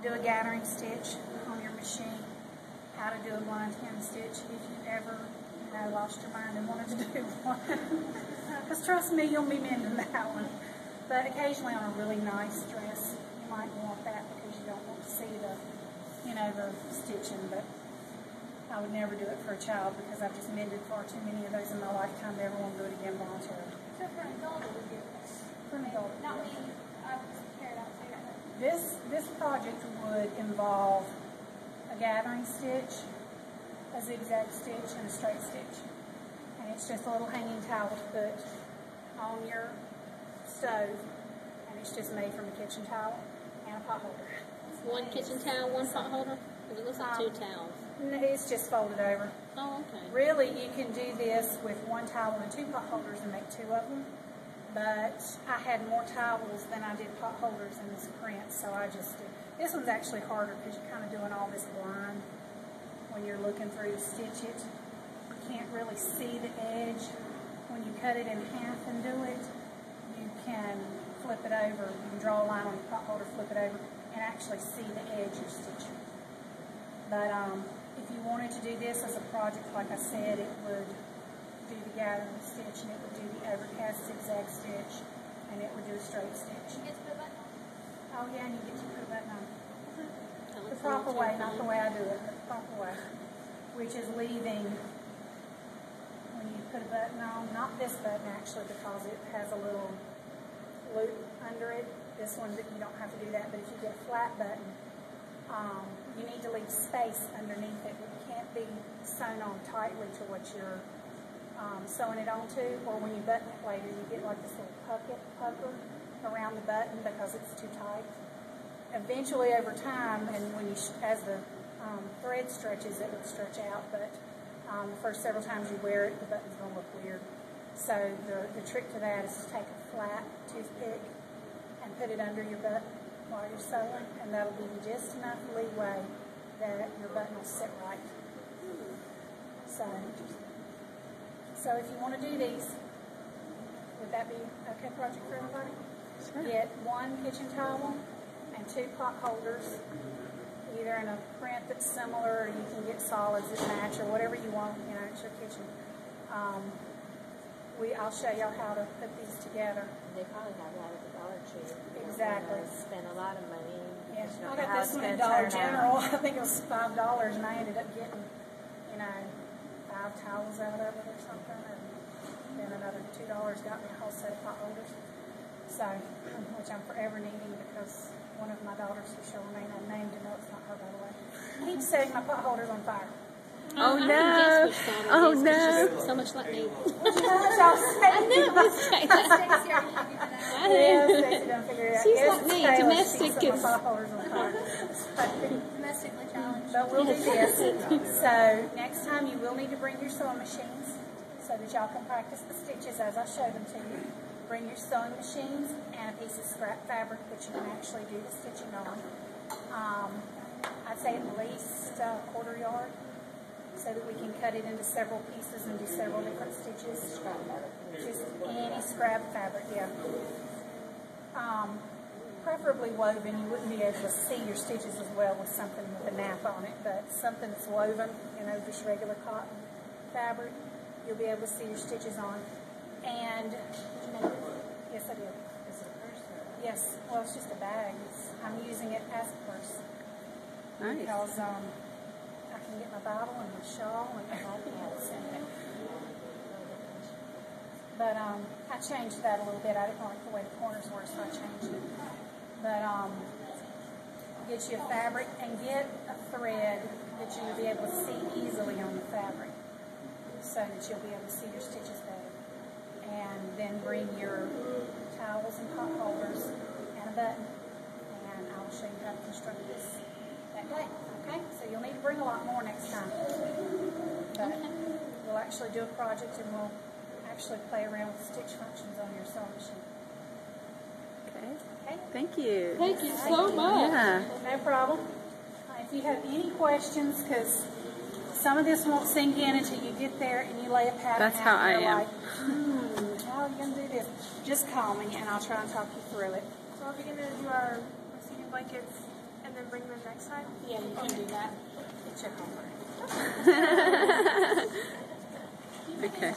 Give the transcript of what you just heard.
to do a gathering stitch on your machine, how to do a blind hem stitch if you ever lost your mind and wanted to do one. Because trust me, you'll be mending that one. But occasionally on a really nice dress, you might want that because you don't want to see the, the stitching. But I would never do it for a child because I've just mended far too many of those in my lifetime to ever want to do it again voluntarily. So for an adult, it would be okay. For an adult. Not me. I've carried out too. This project would involve a gathering stitch, a zigzag stitch, and a straight stitch. And it's just a little hanging towel to put on your stove, and it's just made from a kitchen towel and a pot holder. One kitchen towel, one pot holder? Because it looks like two towels. No, it's just folded over. Oh, okay. Really, you can do this with one towel and two pot holders and make two of them. But I had more towels than I did pot holders in this print, so I just did. This one's actually harder because you're kind of doing all this blind when you're looking through to stitch it. You can't really see the edge. When you cut it in half and do it, you can flip it over. You can draw a line on your pot holder, flip it over, and actually see the edge you're stitching. But if you wanted to do this as a project, like I said, it would do the gathering stitch, and it would do the overcast zigzag stitch, and it would do a straight stitch. You get to put a button on. Oh yeah, and you get to put a button on. The proper way, not the way I do it, but the proper way, which is leaving, when you put a button on, not this button actually, because it has a little loop under it. This one, you don't have to do that, but if you get a flat button, you need to leave space underneath it. It can't be sewn on tightly to what you're sewing it onto, or when you button it later, you get like this little pucker around the button because it's too tight. Eventually, over time, and when you as the thread stretches, it would stretch out. But the first several times you wear it, the button's going to look weird. So the trick to that is to take a flat toothpick and put it under your button while you're sewing, and that'll give you just enough leeway that your button will sit right. So if you want to do these, would that be okay project for everybody? Sure. Get one kitchen towel and two pot holders, either in a print that's similar, or you can get solids that match, or whatever you want, it's your kitchen. I'll show y'all how to put these together. They probably have that at the Dollar Tree. Exactly. Spend a lot of money. Yeah, I got this one at Dollar General. I think it was $5, and I ended up getting, 5 towels out of it or something, and then another $2 got me a whole set of pot holders. So, which I'm forever needing because one of my daughters, who shall remain unnamed, and no, it's not her, by the way, keeps setting my pot holders on fire. Oh no! Oh no! So much like me. I knew it was Stacey. Stacey done figured it out. She's Yes, like me, Taylor, domestic she set is- my pot holders on fire. Domestically challenged. But we'll do this. So next time you will need to bring your sewing machines so that y'all can practice the stitches as I showed them to you. Bring your sewing machines and a piece of scrap fabric that you can actually do the stitching on. I'd say at least a quarter yard, so that we can cut it into several pieces and do several different stitches. Just any scrap fabric, yeah. Preferably woven. You wouldn't be able to see your stitches as well with something with a nap on it, but something that's woven, just regular cotton fabric, you'll be able to see your stitches on. And, yes I did. Is it a purse or? Yes, well it's just a bag. I'm using it as a purse. Nice. Because I can get my Bible and my shawl and everything else in it. But I changed that a little bit. I didn't like the way the corners were, so I changed it. But get you a fabric and get a thread that you'll be able to see easily on the fabric, so that you'll be able to see your stitches better. And then bring your towels and pot holders and a button, and I will show you how to construct this that day. Okay? So you'll need to bring a lot more next time. But we'll actually do a project, and we'll actually play around with stitch functions on your sewing machine. Okay. Okay? Thank you. Thank you so much. Yeah. No problem. If you have any questions, because some of this won't sink in until you get there and you lay a pattern That's out how and I you're am. like, how are you going to do this? Just call me and I'll try and talk you through it. So are we going to do our receiving blankets and then bring them next time? Yeah, you can do that. It's your homework. Okay.